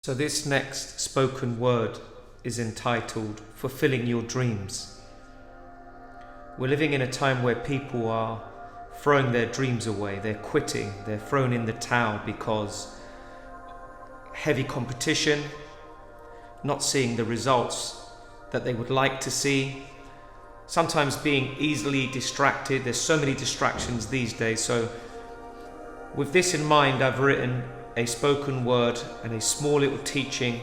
So this next spoken word is entitled Fulfilling Your Dreams. We're living in a time where people are throwing their dreams away, they're quitting, they're thrown in the towel because heavy competition, not seeing the results that they would like to see, sometimes being easily distracted. There's so many distractions these days. So with this in mind, I've written a spoken word and a small little teaching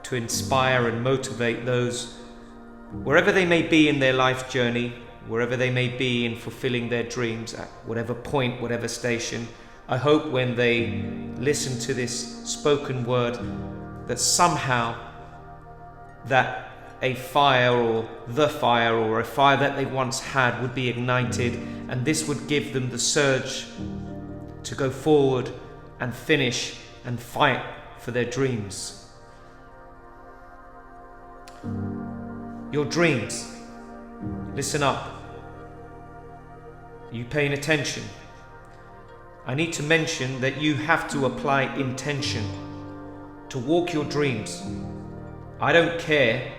to inspire and motivate those, wherever they may be in their life journey, wherever they may be in fulfilling their dreams, at whatever point, whatever station. I hope when they listen to this spoken word that somehow that a fire or a fire that they once had would be ignited, and this would give them the surge to go forward and finish and fight for their dreams. Your dreams. Listen up. Are you paying attention? I need to mention that you have to apply intention to walk your dreams. I don't care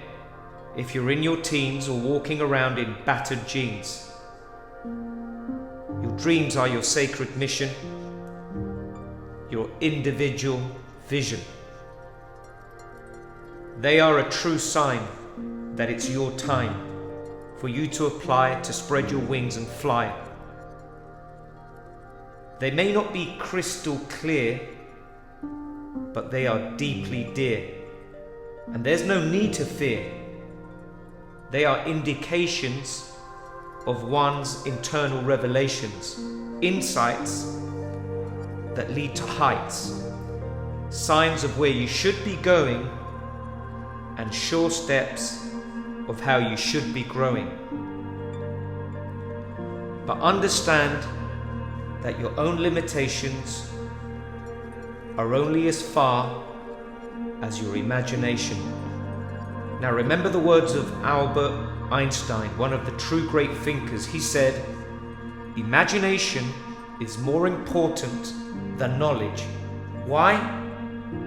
if you're in your teens or walking around in battered jeans. Your dreams are your sacred mission, your individual vision. They are a true sign that it's your time for you to apply, to spread your wings and fly. They may not be crystal clear, but they are deeply dear. And there's no need to fear. They are indications of one's internal revelations, insights that lead to heights, signs of where you should be going, and sure steps of how you should be growing. But understand that your own limitations are only as far as your imagination. Now remember the words of Albert Einstein, one of the true great thinkers. He said, "Imagination is more important than knowledge." Why?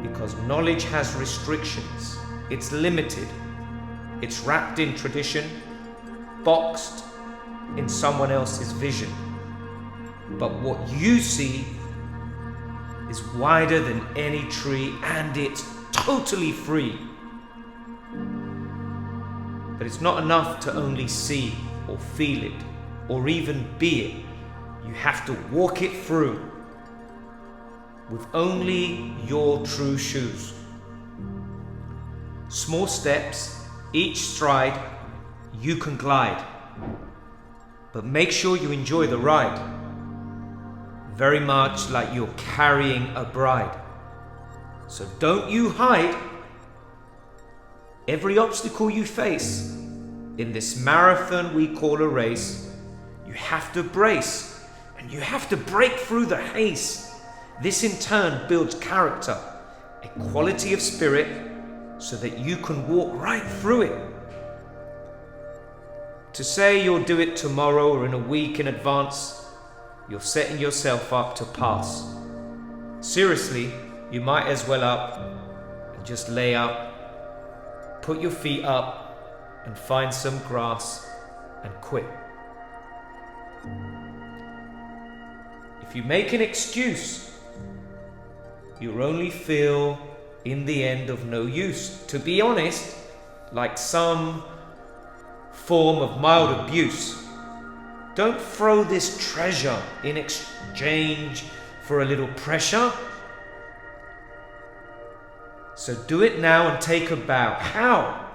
Because knowledge has restrictions. It's limited. It's wrapped in tradition, boxed in someone else's vision. But what you see is wider than any tree, and it's totally free. But it's not enough to only see or feel it or even be it. You have to walk it through with only your true shoes. Small steps, each stride, you can glide. But make sure you enjoy the ride, very much like you're carrying a bride. So don't you hide. Every obstacle you face in this marathon we call a race, you have to brace and you have to break through the haze. This in turn builds character, a quality of spirit, so that you can walk right through it. To say you'll do it tomorrow or in a week in advance, you're setting yourself up to pass. Seriously, you might as well up and just lay up, put your feet up and find some grass and quit. If you make an excuse, you'll only feel in the end of no use. To be honest, like some form of mild abuse. Don't throw this treasure in exchange for a little pressure. So do it now and take a bow. How?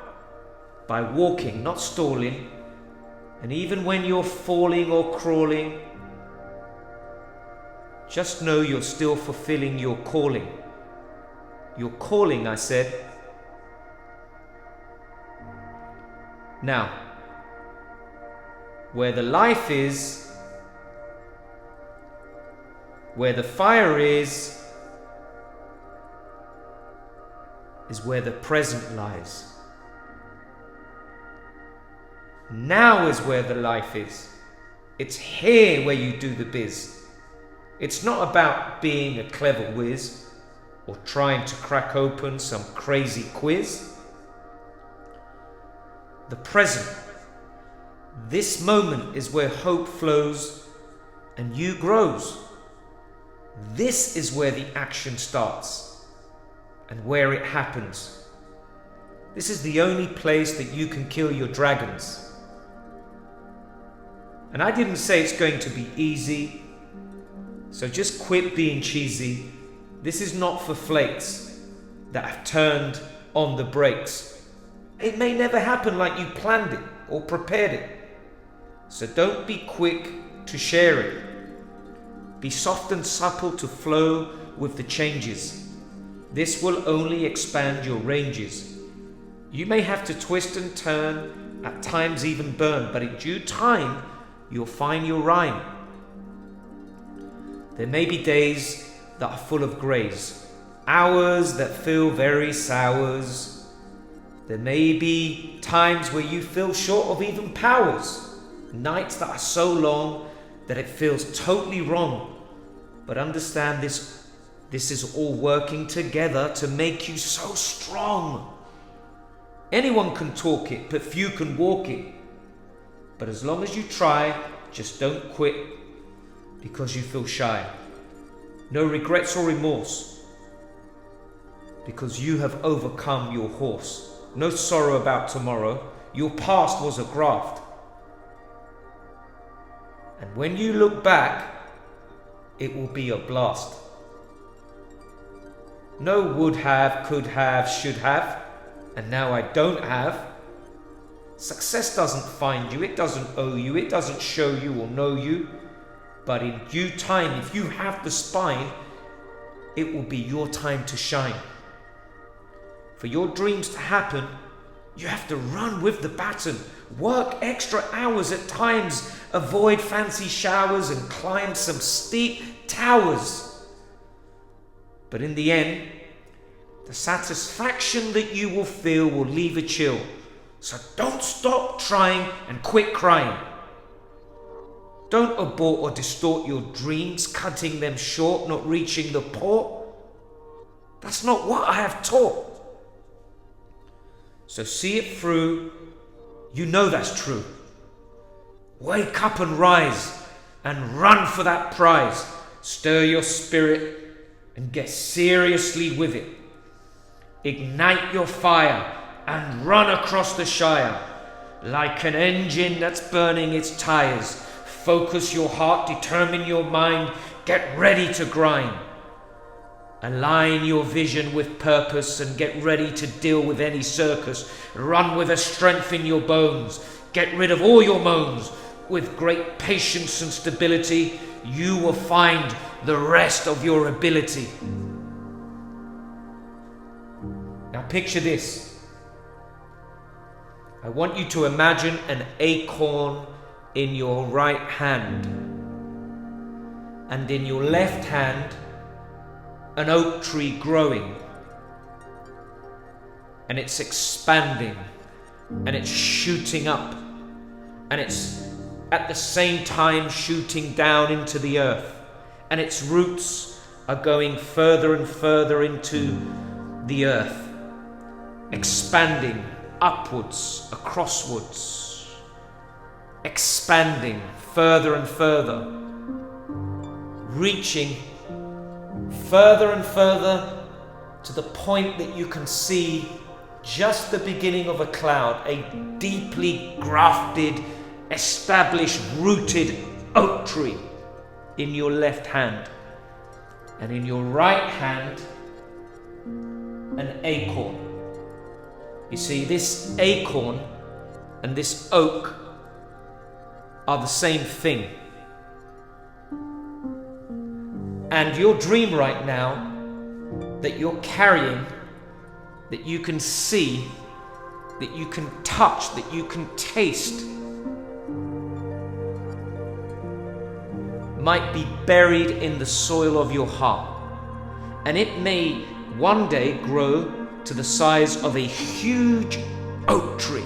By walking, not stalling. And even when you're falling or crawling, just know you're still fulfilling your calling. Your calling, I said. Now, where the life is, where the fire is where the present lies. Now is where the life is. It's here where you do the biz. It's not about being a clever whiz. or trying to crack open some crazy quiz. The present. This moment is where hope flows and you grows. This is where the action starts and where it happens. This is the only place that you can kill your dragons. And I didn't say it's going to be easy, so just quit being cheesy. This is not for flakes that have turned on the brakes. It may never happen like you planned it or prepared it. So don't be quick to share it. Be soft and supple to flow with the changes. This will only expand your ranges. You may have to twist and turn, at times even burn, but in due time, you'll find your rhyme. There may be days that are full of grays, hours that feel very sours. There may be times where you feel short of even powers, nights that are so long that it feels totally wrong. But understand this is all working together to make you so strong. Anyone can talk it, but few can walk it. But as long as you try, just don't quit because you feel shy. No regrets or remorse, because you have overcome your horse. No sorrow about tomorrow. Your past was a graft. And when you look back, it will be a blast. No would have, could have, should have, and now I don't have. Success doesn't find you, it doesn't owe you, it doesn't show you or know you. But in due time, if you have the spine, it will be your time to shine. For your dreams to happen, you have to run with the baton, work extra hours at times, avoid fancy showers and climb some steep towers. But in the end, the satisfaction that you will feel will leave a chill. So don't stop trying and quit crying. Don't abort or distort your dreams, cutting them short, not reaching the port. That's not what I have taught. So see it through. You know that's true. Wake up and rise and run for that prize. Stir your spirit and get seriously with it. Ignite your fire and run across the Shire like an engine that's burning its tires. Focus your heart, determine your mind, get ready to grind. Align your vision with purpose and get ready to deal with any circus. Run with a strength in your bones. Get rid of all your moans. With great patience and stability, you will find the rest of your ability. Now picture this. I want you to imagine an acorn in your right hand, and in your left hand, an oak tree growing, and it's expanding, and it's shooting up, and it's at the same time shooting down into the earth, and its roots are going further and further into the earth, expanding upwards, acrosswards, expanding further and further, reaching further and further to the point that you can see just the beginning of a cloud, a deeply grafted, established, rooted oak tree in your left hand, and in your right hand, an acorn. You see, this acorn and this oak are the same thing. And your dream right now that you're carrying, that you can see, that you can touch, that you can taste, might be buried in the soil of your heart. And it may one day grow to the size of a huge oak tree.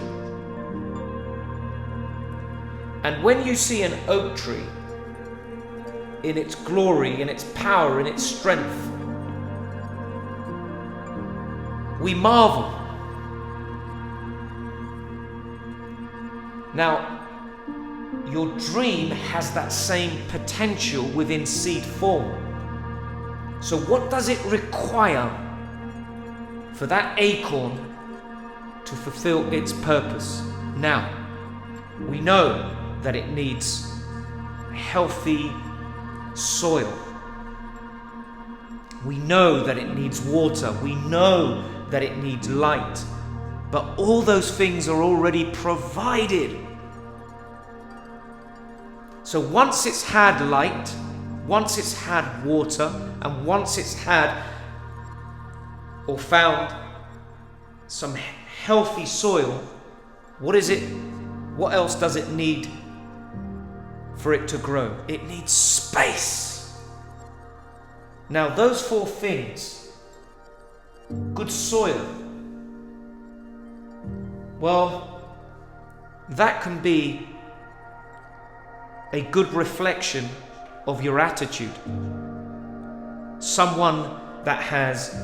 And when you see an oak tree in its glory, in its power, in its strength, we marvel. Now, your dream has that same potential within seed form. So what does it require for that acorn to fulfill its purpose? Now, we know that it needs healthy soil. We know that it needs water. We know that it needs light. But all those things are already provided. So once it's had light, once it's had water, and once it's had or found some healthy soil, what else does it need for it to grow? It needs space. Now those four things, good soil, well, that can be a good reflection of your attitude. Someone that has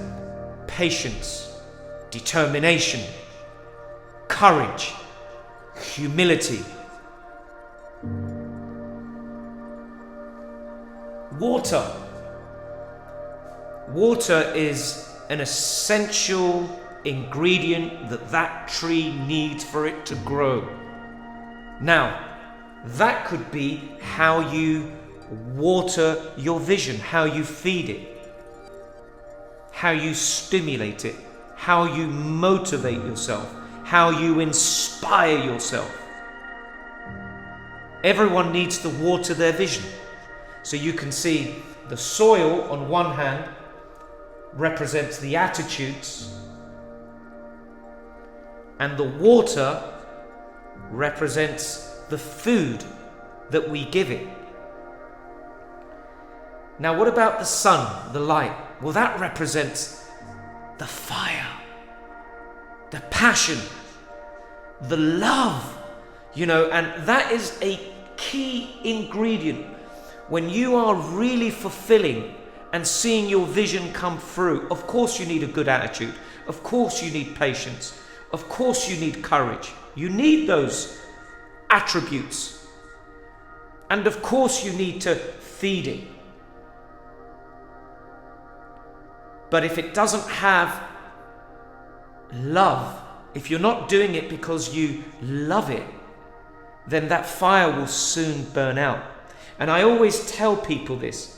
patience, determination, courage, humility. Water. Water is an essential ingredient that tree needs for it to grow. Now, that could be how you water your vision, how you feed it, how you stimulate it, how you motivate yourself, how you inspire yourself. Everyone needs to water their vision. So you can see the soil on one hand represents the attitudes, and the water represents the food that we give it. Now, what about the sun, the light? Well, that represents the fire, the passion, the love, and that is a key ingredient. When you are really fulfilling and seeing your vision come through, of course you need a good attitude. Of course you need patience. Of course you need courage. You need those attributes. And of course you need to feed it. But if it doesn't have love, if you're not doing it because you love it, then that fire will soon burn out. And I always tell people this.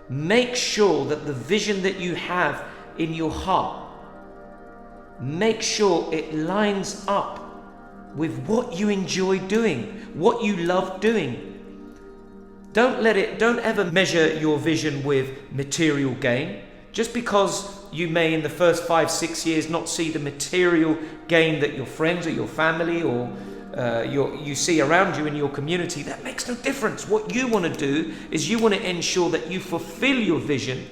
Make sure that the vision that you have in your heart, make sure it lines up with what you enjoy doing, what you love doing. Don't ever measure your vision with material gain. Just because you may in the first 5-6 years not see the material gain that your friends or your family or you see around you in your community, that makes no difference. What you want to do is you want to ensure that you fulfill your vision.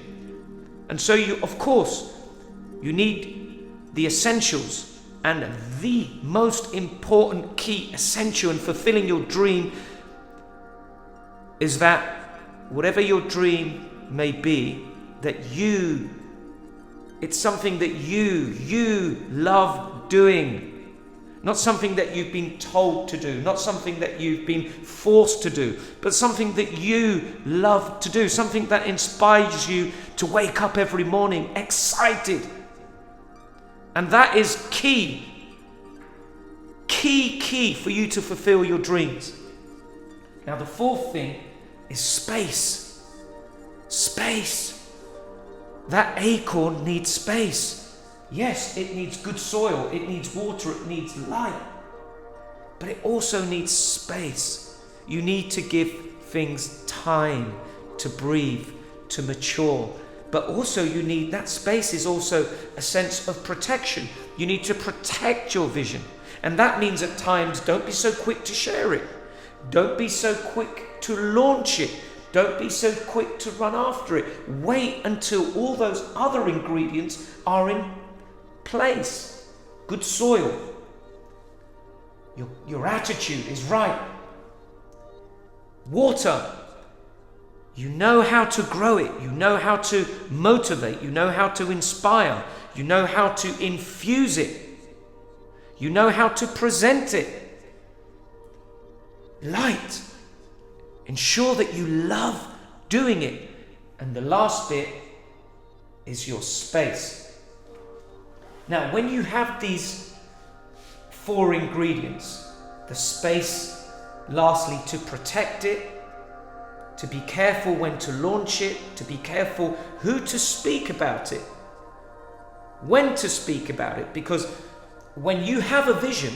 And so of course, you need the essentials, and the most important key essential in fulfilling your dream is that whatever your dream may be, that it's something that you love doing. Not something that you've been told to do, not something that you've been forced to do, but something that you love to do, something that inspires you to wake up every morning excited. And that is key for you to fulfill your dreams. Now the fourth thing is space. Space. That acorn needs space. Yes, it needs good soil, it needs water, it needs light, but it also needs space. You need to give things time to breathe, to mature, but also that space is also a sense of protection. You need to protect your vision, and that means at times don't be so quick to share it. Don't be so quick to launch it. Don't be so quick to run after it. Wait until all those other ingredients are in place. Good soil. Your attitude is right. Water. You know how to grow it. You know how to motivate. You know how to inspire. You know how to infuse it. You know how to present it. Light. Ensure that you love doing it. And the last bit is your space. Now, when you have these 4 ingredients, the space, lastly, to protect it, to be careful when to launch it, to be careful who to speak about it, when to speak about it, because when you have a vision,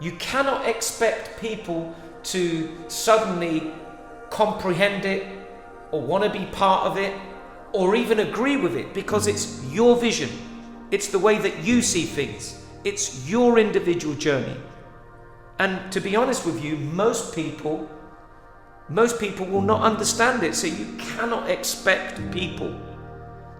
you cannot expect people to suddenly comprehend it or want to be part of it or even agree with it, because it's your vision. It's the way that you see things. It's your individual journey. And to be honest with you, most people will not understand it. So you cannot expect people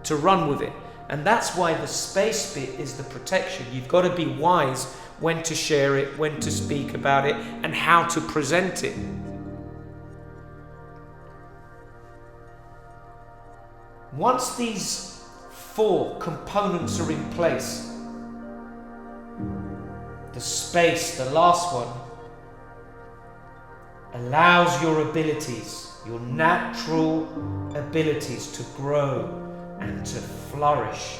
to run with it. And that's why the space bit is the protection. You've got to be wise when to share it, when to speak about it, and how to present it. Once these 4 components are in place, the space, the last one, allows your abilities, your natural abilities to grow and to flourish,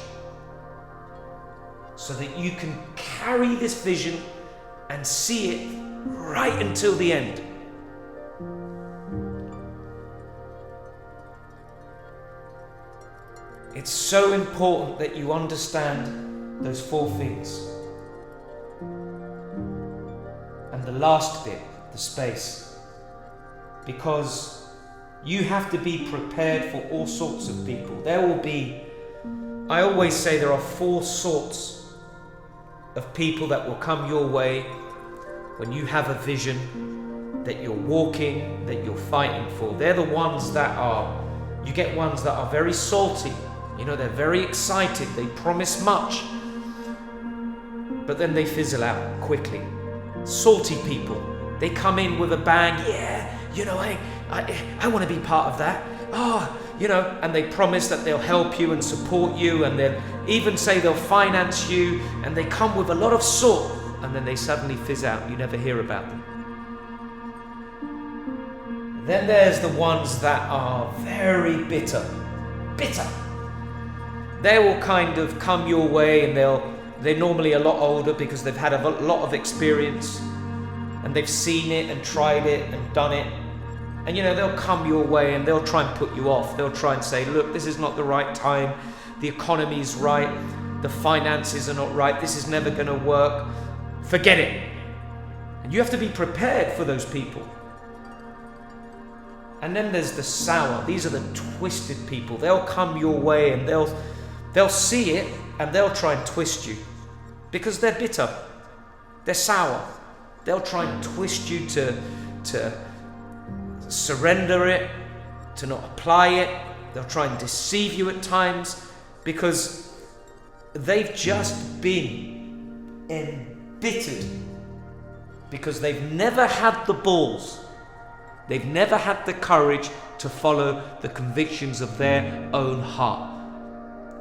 so that you can carry this vision and see it right until the end. It's so important that you understand those 4 things. And the last bit, the space, because you have to be prepared for all sorts of people. There will be, I always say there are 4 sorts of people that will come your way when you have a vision that you're walking, that you're fighting for. They're the ones that you get ones that are very salty. You know, they're very excited, they promise much, but then they fizzle out quickly. Salty people, they come in with a bang. Yeah, you know, I want to be part of that. You know, and they promise that they'll help you and support you, and they'll even say they'll finance you, and they come with a lot of salt, and then they suddenly fizz out. You never hear about them. Then there's the ones that are very bitter. They will kind of come your way, and they're normally a lot older because they've had a lot of experience and they've seen it and tried it and done it. And you know, they'll come your way and they'll try and put you off. They'll try and say, look, this is not the right time. The economy's right. The finances are not right. This is never going to work. Forget it. And you have to be prepared for those people. And then there's the sour. These are the twisted people. They'll come your way and they'll see it and they'll try and twist you because they're bitter. They're sour. They'll try and twist you to surrender it, to not apply it. They'll try and deceive you at times because they've just been embittered because they've never had the balls. They've never had the courage to follow the convictions of their own heart.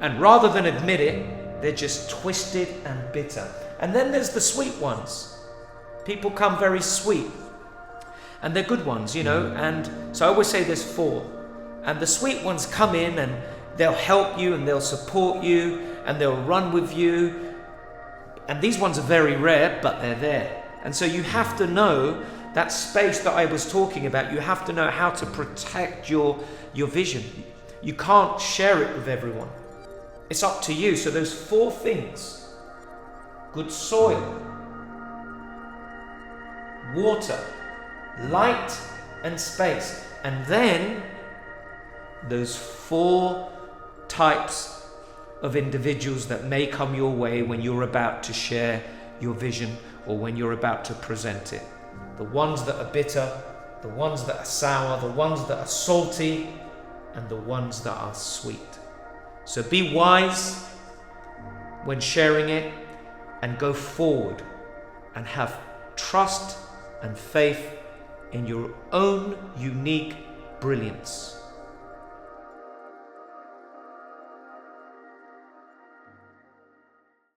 And rather than admit it, they're just twisted and bitter. And then there's the sweet ones. People come very sweet. And they're good ones, you know. And so I always say there's 4. And the sweet ones come in and they'll help you and they'll support you and they'll run with you. And these ones are very rare, but they're there. And so you have to know that space that I was talking about. You have to know how to protect your vision. You can't share it with everyone. It's up to you. So those 4 things: good soil, water, light, and space. And then those 4 types of individuals that may come your way when you're about to share your vision or when you're about to present it. The ones that are bitter, the ones that are sour, the ones that are salty, and the ones that are sweet. So be wise when sharing it and go forward and have trust and faith in your own unique brilliance.